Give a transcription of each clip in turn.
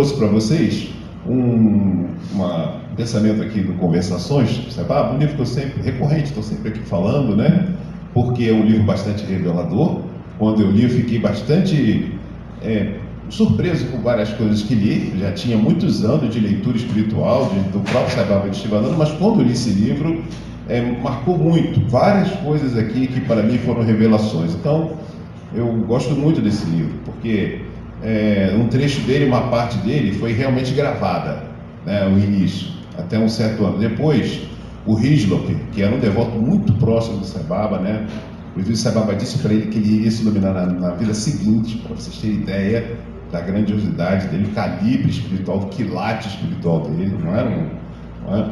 trouxe para vocês um pensamento aqui do Conversações, um livro que eu sempre, recorrente, estou sempre aqui falando, né? Porque é um livro bastante revelador. Quando eu li, eu fiquei bastante surpreso com várias coisas que li. Já tinha muitos anos de leitura espiritual, do próprio Sai Baba de Shivananda, mas quando eu li esse livro, marcou muito. Várias coisas aqui que para mim foram revelações. Então, eu gosto muito desse livro, porque um trecho dele, uma parte dele, foi realmente gravada, né, o início, até um certo ano. Depois, o Hislop, que era um devoto muito próximo do Sai Baba, né, o Sai Baba disse para ele que ele iria se iluminar na vida seguinte, para vocês terem ideia da grandiosidade dele, o calibre espiritual, o quilate espiritual dele, não é?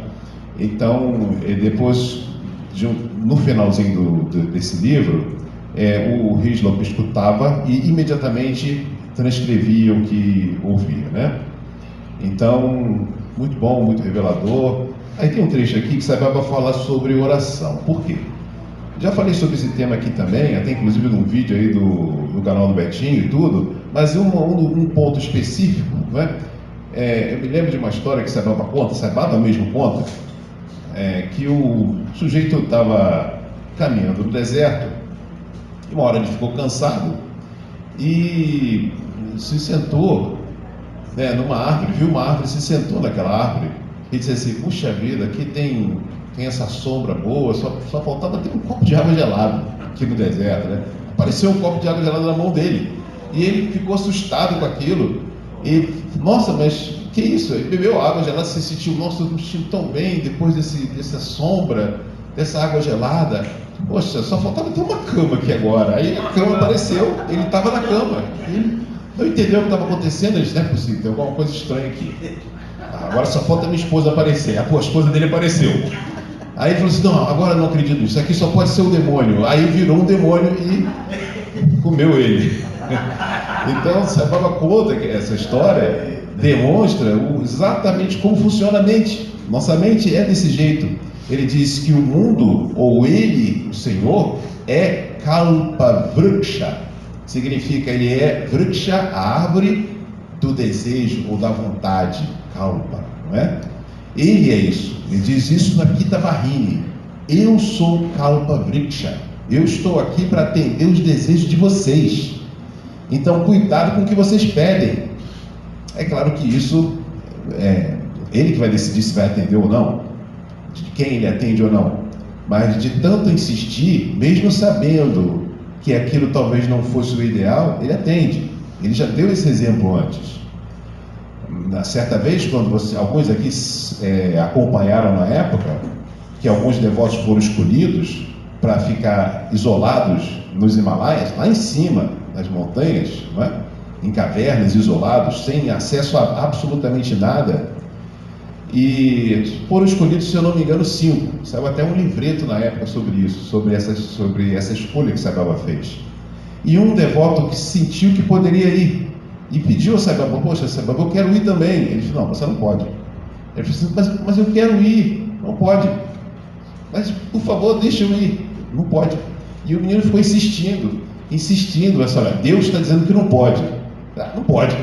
Então, depois, no finalzinho desse livro, o Hislop escutava e imediatamente transcrevia o que ouvia, né? Então, muito bom, muito revelador. Aí tem um trecho aqui que Sai Baba fala sobre oração. Por quê? Já falei sobre esse tema aqui também, até inclusive num vídeo aí do canal do Betinho e tudo, mas um ponto específico, né? Eu me lembro de uma história que Sai Baba conta, Sai Baba mesmo conta, que o sujeito estava caminhando no deserto, e uma hora ele ficou cansado e se sentou, né, numa árvore, viu uma árvore, se sentou naquela árvore e disse assim: puxa vida, aqui tem essa sombra boa, só faltava ter um copo de água gelada aqui no deserto, né? Apareceu um copo de água gelada na mão dele e ele ficou assustado com aquilo. E, nossa, mas que isso? Ele bebeu água gelada, se sentiu, nossa, eu me sinto tão bem depois dessa sombra, dessa água gelada. Poxa, só faltava ter uma cama aqui agora. Aí a cama apareceu, ele estava na cama. Ele não entendeu o que estava acontecendo, ele disse: não é possível, tem alguma coisa estranha aqui. Agora só falta minha esposa aparecer. A esposa dele apareceu. Aí ele falou assim: não, agora eu não acredito nisso, aqui só pode ser o demônio. Aí virou um demônio e comeu ele. Então, Sai Baba conta que essa história demonstra exatamente como funciona a mente. Nossa mente é desse jeito. Ele diz que o mundo, ou ele, o Senhor, é Kalpa Vriksha. Significa, ele é Vriksha, a árvore do desejo ou da vontade. Kalpa, não é? Ele é isso. Ele diz isso na Gita Vahini. Eu sou Kalpa Vriksha. Eu estou aqui para atender os desejos de vocês. Então, cuidado com o que vocês pedem. É claro que isso ele que vai decidir se vai atender ou não, de quem ele atende ou não. Mas de tanto insistir, mesmo sabendo que aquilo talvez não fosse o ideal, ele atende. Ele já deu esse exemplo antes. Na certa vez, quando alguns aqui acompanharam na época, que alguns devotos foram escolhidos para ficar isolados nos Himalaias, lá em cima nas montanhas, não é? Em cavernas, isolados, sem acesso a absolutamente nada, e foram escolhidos, se eu não me engano, 5. Saiu até um livreto na época sobre isso, sobre essa escolha que Sai Baba fez. E um devoto que sentiu que poderia ir e pediu a Sai Baba: poxa, Sai Baba, eu quero ir também. Ele disse: não, você não pode. Ele disse: mas eu quero ir. Não pode. Mas, por favor, deixa eu ir. Não pode. E o menino ficou insistindo. Olha, Deus está dizendo que não pode. Não pode.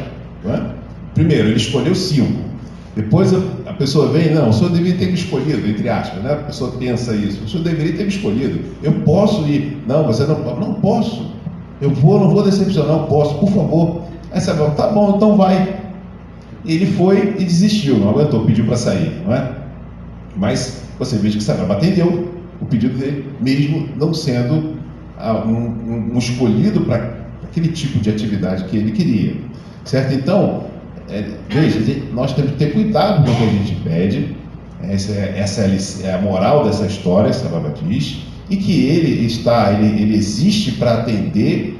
Não é? Primeiro, ele escolheu 5. Depois a pessoa vem: não, o senhor deveria ter me escolhido, entre aspas, né? A pessoa pensa isso: o senhor deveria ter me escolhido. Eu posso ir. Não, você não pode. Não posso. Eu não vou decepcionar, não posso, por favor. Aí você fala: tá bom, então vai. Ele foi e desistiu, não aguentou, pediu para sair, não é? Mas você veja que Sai Baba atendeu o pedido dele, mesmo não sendo um escolhido para aquele tipo de atividade que ele queria, certo? Então, veja, nós temos que ter cuidado com o que a gente pede. Essa é a moral dessa história, Sai Baba diz, e que ele existe para atender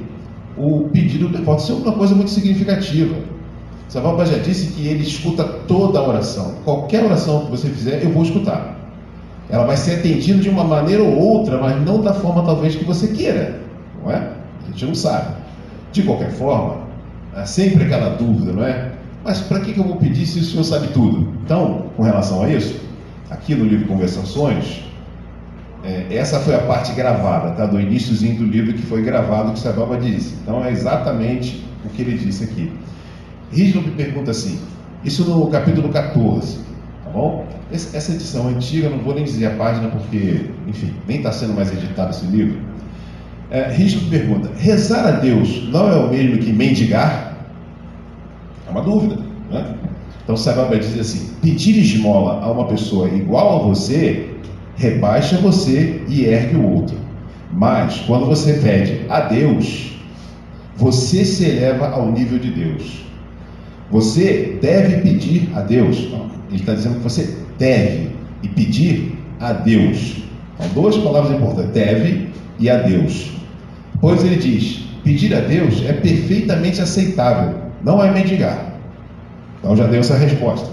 o pedido do devoto. Isso é uma coisa muito significativa. Sai Baba já disse que ele escuta toda a oração. Qualquer oração que você fizer, eu vou escutar. Ela vai ser atendida de uma maneira ou outra, mas não da forma talvez que você queira, não é? A gente não sabe. De qualquer forma, há sempre aquela dúvida, não é? Mas para que eu vou pedir se o senhor sabe tudo? Então, com relação a isso, aqui no livro Conversações, essa foi a parte gravada, tá? Do iníciozinho do livro que foi gravado, que Sai Baba disse. Então é exatamente o que ele disse aqui. Hislop pergunta assim: Isso no capítulo 14, tá bom? Essa edição antiga, não vou nem dizer a página, porque, enfim, nem está sendo mais editado esse livro. Riesler pergunta: rezar a Deus não é o mesmo que mendigar? É uma dúvida, né? Então Sai Baba diz assim: pedir esmola a uma pessoa igual a você rebaixa você e ergue o outro. Mas quando você pede a Deus, você se eleva ao nível de Deus. Você deve pedir a Deus. Ele está dizendo que você deve e pedir a Deus. São duas palavras importantes: deve e a Deus. Pois ele diz: pedir a Deus é perfeitamente aceitável, não é mendigar. Então já deu essa resposta.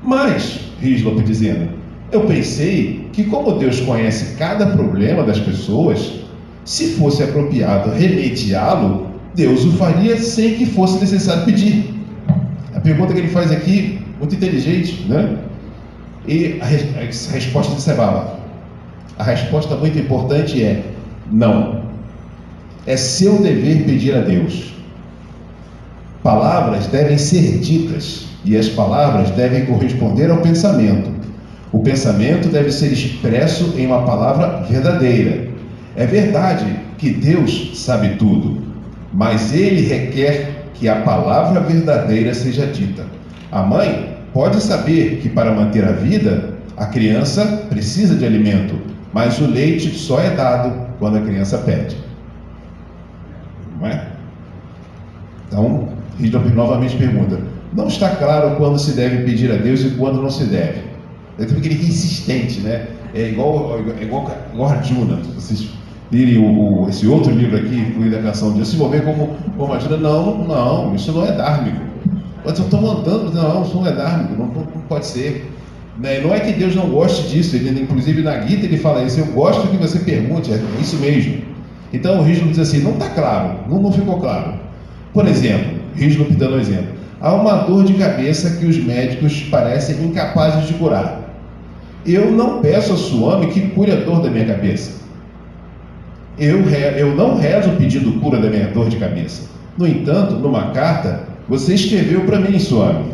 Mas, Riesler dizendo, eu pensei que como Deus conhece cada problema das pessoas, se fosse apropriado remediá-lo, Deus o faria sem que fosse necessário pedir. A pergunta que ele faz aqui, muito inteligente, né? E a resposta de Sai Baba, a resposta muito importante é: não. É seu dever pedir a Deus. Palavras devem ser ditas e as palavras devem corresponder ao pensamento. O pensamento deve ser expresso em uma palavra verdadeira. É verdade que Deus sabe tudo, mas Ele requer que a palavra verdadeira seja dita. A mãe pode saber que para manter a vida, a criança precisa de alimento, mas o leite só é dado quando a criança pede. Não é? Então, Riesler novamente pergunta: não está claro quando se deve pedir a Deus e quando não se deve? Eu também queria que é insistente, né? É igual Arjuna. Se vocês lerem esse outro livro aqui, Fluir da Canção de Deus, se vão ver como Arjuna, não, isso não é dármico. Eu estou mandando, não, isso não é dármico, não pode ser. Né? Não é que Deus não goste disso, ele, inclusive na Gita ele fala isso: eu gosto que você pergunte, é isso mesmo. Então o Riesler diz assim: não está claro, não ficou claro. Por exemplo, Riesler dando um exemplo: há uma dor de cabeça que os médicos parecem incapazes de curar. Eu não peço a Swami que cure a dor da minha cabeça. Eu não rezo pedindo cura da minha dor de cabeça. No entanto, numa carta, você escreveu para mim, Swami,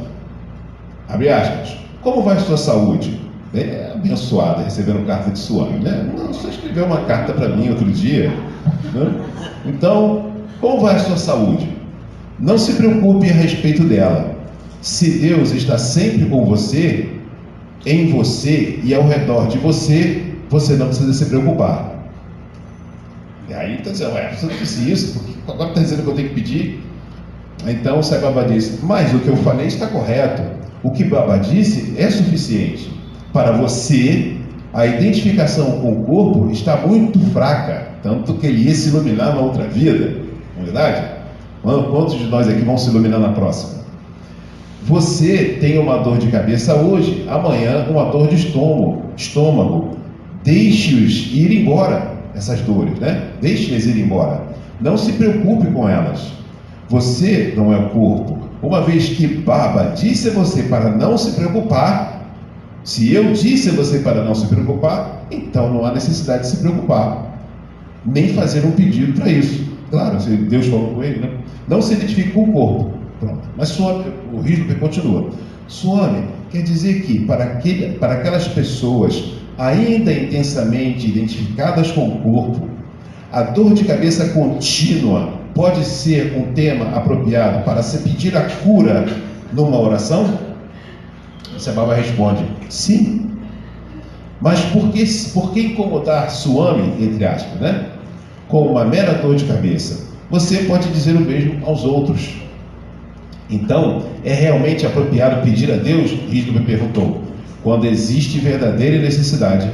abre aspas, como vai a sua saúde? É abençoada recebendo carta de Swami, né? Você escreveu uma carta para mim outro dia, né? Então, como vai a sua saúde? Não se preocupe a respeito dela. Se Deus está sempre com você, em você e ao redor de você, você não precisa se preocupar. E aí está dizendo: você não disse isso, porque agora está dizendo que eu tenho que pedir? Então Sai Baba disse: mas o que eu falei está correto. O que Baba disse é suficiente. Para você, a identificação com o corpo está muito fraca, tanto que ele ia se iluminar na outra vida. Não é verdade? Quantos de nós aqui vão se iluminar na próxima? Você tem uma dor de cabeça hoje, amanhã uma dor de estômago. Deixe-os ir embora, essas dores, né? Deixe-as ir embora. Não se preocupe com elas. Você não é o corpo. Uma vez que Baba disse a você para não se preocupar, se eu disse a você para não se preocupar, então não há necessidade de se preocupar, nem fazer um pedido para isso. Claro, se Deus falou com ele, né? Não se identifique com o corpo. Pronto. Mas Swami, o Riesler continua: Swami, quer dizer que para aquelas pessoas ainda intensamente identificadas com o corpo, a dor de cabeça contínua pode ser um tema apropriado para se pedir a cura numa oração? Sai Baba responde: sim. Mas por que incomodar Swami, entre aspas, né? Com uma mera dor de cabeça? Você pode dizer o mesmo aos outros. Então, é realmente apropriado pedir a Deus? Riesler me perguntou. Quando existe verdadeira necessidade,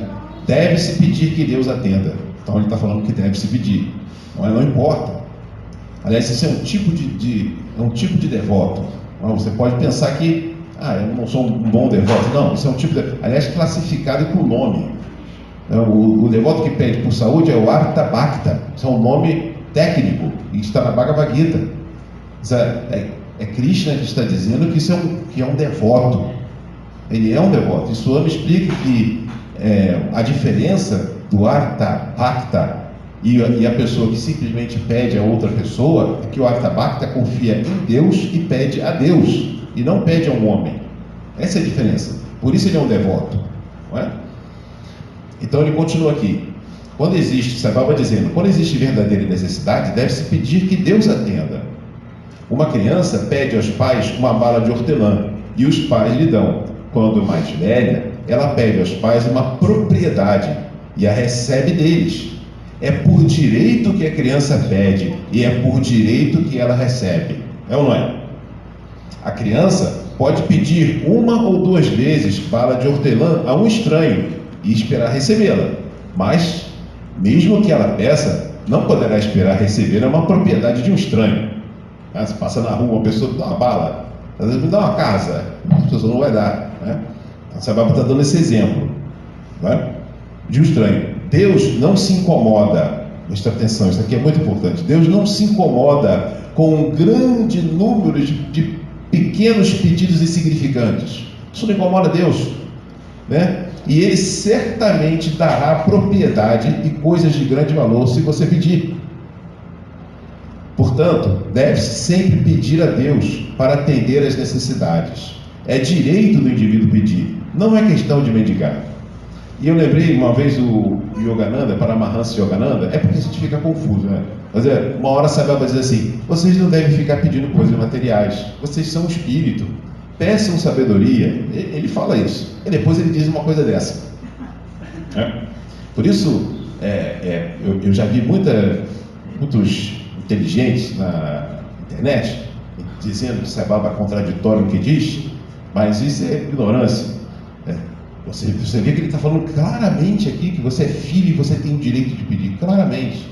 deve-se pedir que Deus atenda. Então ele está falando que deve-se pedir. Não importa. Aliás, isso é um tipo de devoto. Você pode pensar que eu não sou um bom devoto. Não, isso é um tipo de... Aliás, classificado com nome. O devoto que pede por saúde é o Arta Bhakta. Isso é um nome técnico e está na Bhagavad Gita. É Krishna que está dizendo que isso é um devoto. Ele é um devoto. E Swami explica que a diferença do Arta Bhakta e a pessoa que simplesmente pede a outra pessoa é que o Arta Bhakta confia em Deus e pede a Deus. e não pede a um homem. Essa é a diferença. Por isso ele é um devoto, não é? Então ele continua aqui. Quando existe, Saibaba dizendo, quando existe verdadeira necessidade, deve-se pedir que Deus atenda. Uma criança pede aos pais uma bala de hortelã e os pais lhe dão. Quando mais velha, ela pede aos pais uma propriedade e a recebe deles. É por direito que a criança pede e é por direito que ela recebe. É ou não é? A criança pode pedir uma ou duas vezes bala de hortelã a um estranho e esperar recebê-la. Mas, mesmo que ela peça, não poderá esperar receber uma propriedade de um estranho. Se passa na rua, uma pessoa dá uma bala, às vezes me dá uma casa, a pessoa não vai dar, né? A Saibaba está dando esse exemplo, né? De um estranho. Deus não se incomoda, presta atenção, isso aqui é muito importante. Deus não se incomoda com um grande número de pequenos pedidos insignificantes. Isso não incomoda Deus, né? E Ele certamente dará propriedade e coisas de grande valor se você pedir. Portanto, deve-se sempre pedir a Deus para atender às necessidades. É direito do indivíduo pedir, não é questão de mendigar. E eu lembrei uma vez o Yogananda, Paramahansa Yogananda, é porque a gente fica confuso, né? Mas uma hora Saibaba diz assim, vocês não devem ficar pedindo coisas materiais, vocês são espírito, peçam sabedoria. Ele fala isso, e depois ele diz uma coisa dessa. Por isso, eu já vi muitos inteligentes na internet dizendo que Saibaba é contraditório no que diz, mas isso é ignorância. Você vê que ele está falando claramente aqui que você é filho e você tem o direito de pedir, claramente.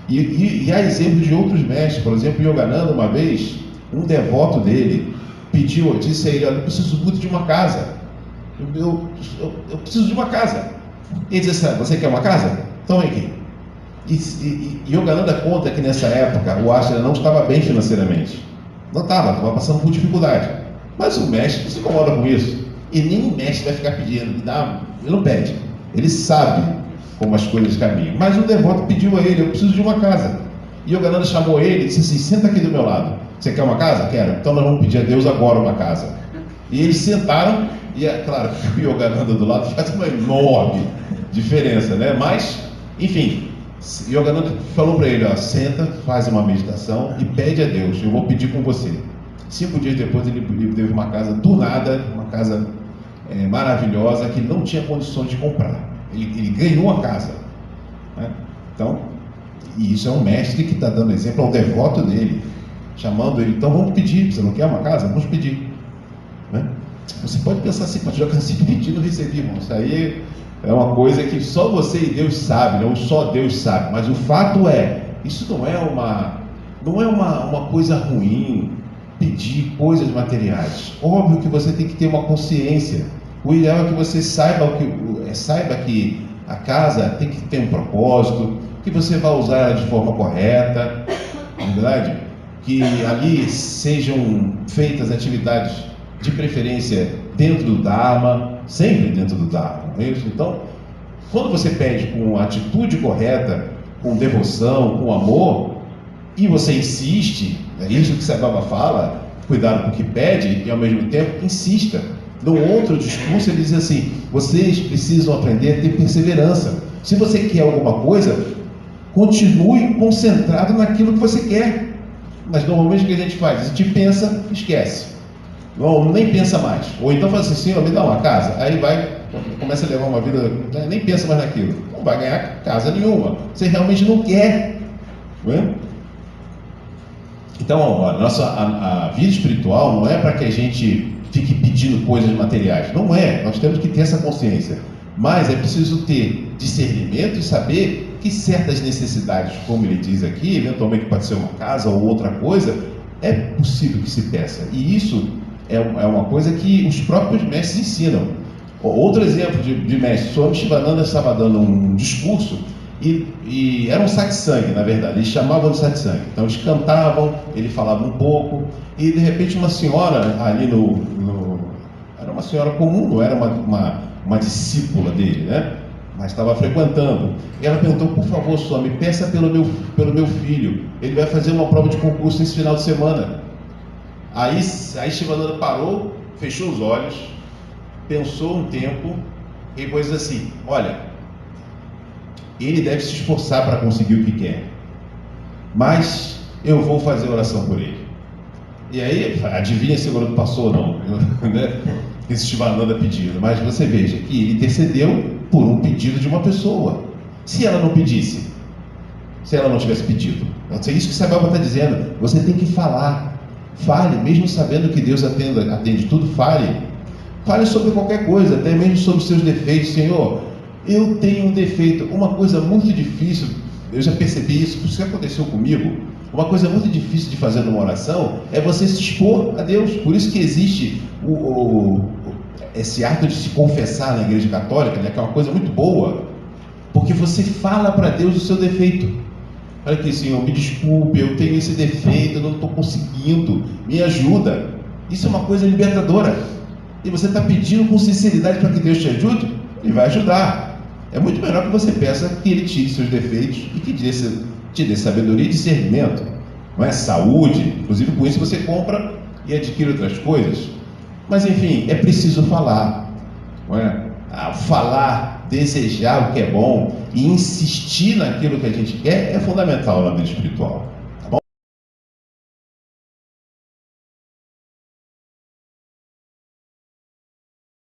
E há exemplos de outros mestres, por exemplo, Yogananda, uma vez, um devoto dele disse a ele, olha, eu preciso muito de uma casa. Eu preciso de uma casa. Ele disse assim, você quer uma casa? Então vem aqui. E Yogananda conta que nessa época o ashram não estava bem financeiramente. Não estava passando por dificuldade. Mas o mestre não se incomoda com isso. E nem o mestre vai ficar pedindo, ele não pede. Ele sabe como as coisas caminham. Mas o devoto pediu a ele, eu preciso de uma casa. E Yogananda chamou ele e disse assim, senta aqui do meu lado. Você quer uma casa? Quero. Então nós vamos pedir a Deus agora uma casa. E eles sentaram, e é claro que o Yogananda do lado faz uma enorme diferença, né? Mas, enfim, Yogananda falou para ele, senta, faz uma meditação e pede a Deus, eu vou pedir com você. 5 dias depois ele teve uma casa do nada, uma casa maravilhosa que ele não tinha condições de comprar. Ele ganhou a casa, né? Então, e isso é um mestre que está dando exemplo ao devoto dele, chamando ele, então vamos pedir, você não quer uma casa? Vamos pedir, né? Você pode pensar assim, mas já cansei de pedir, não recebi, irmão. Isso aí é uma coisa que só você e Deus sabe, não só Deus sabe, mas o fato é, isso não é uma coisa ruim, pedir coisas materiais. Óbvio que você tem que ter uma consciência. O ideal é que você saiba que a casa tem que ter um propósito, que você vai usar ela de forma correta, não é verdade? Que ali sejam feitas atividades de preferência dentro do Dharma, sempre dentro do Dharma, não é isso? Então, quando você pede com a atitude correta, com devoção, com amor, e você insiste, é isso que Saibaba fala, cuidado com o que pede e ao mesmo tempo insista. No outro discurso ele diz assim, vocês precisam aprender a ter perseverança. Se você quer alguma coisa, continue concentrado naquilo que você quer. Mas normalmente o que a gente faz? A gente pensa, esquece. Não, nem pensa mais. Ou então fala assim, senhor, me dá uma casa. Aí vai, começa a levar uma vida, nem pensa mais naquilo. Não vai ganhar casa nenhuma. Você realmente não quer. Não é? Então, a vida espiritual não é para que a gente fique pedindo coisas materiais. Não é. Nós temos que ter essa consciência. Mas é preciso ter discernimento e saber que certas necessidades, como ele diz aqui, eventualmente pode ser uma casa ou outra coisa, é possível que se peça. E isso é uma coisa que os próprios mestres ensinam. Outro exemplo de mestre, Swami Shivananda estava dando um discurso e era um satsang, na verdade, eles chamavam de satsang. Então eles cantavam, ele falava um pouco, e de repente uma senhora ali era uma senhora comum, não era uma discípula dele, né? Mas estava frequentando. E ela perguntou, por favor, Swami, peça pelo meu filho, ele vai fazer uma prova de concurso esse final de semana. Aí Shivananda parou, fechou os olhos, pensou um tempo e depois assim: olha, ele deve se esforçar para conseguir o que quer, mas eu vou fazer oração por ele. E aí, adivinha se o garoto passou ou não, né? Esse Shivananda pedindo. Mas você veja que ele intercedeu por um pedido de uma pessoa. Se ela não pedisse, se ela não tivesse pedido, é isso que Sai Baba está dizendo. Você tem que falar. Fale, mesmo sabendo que Deus atende tudo, fale. Fale sobre qualquer coisa, até mesmo sobre seus defeitos. Senhor, eu tenho um defeito. Uma coisa muito difícil, eu já percebi isso, isso que aconteceu comigo. Uma coisa muito difícil de fazer numa oração é você se expor a Deus. Por isso que existe esse ato de se confessar na Igreja Católica, né, que é uma coisa muito boa, porque você fala para Deus o seu defeito. Olha aqui, Senhor, me desculpe, eu tenho esse defeito, eu não estou conseguindo, me ajuda. Isso é uma coisa libertadora. E você está pedindo com sinceridade para que Deus te ajude, Ele vai ajudar. É muito melhor que você peça que Ele tire seus defeitos e que te dê sabedoria e discernimento. Não é? Saúde, inclusive com isso você compra e adquire outras coisas. Mas enfim, é preciso falar. Não é? Falar, desejar o que é bom e insistir naquilo que a gente quer é fundamental na vida espiritual.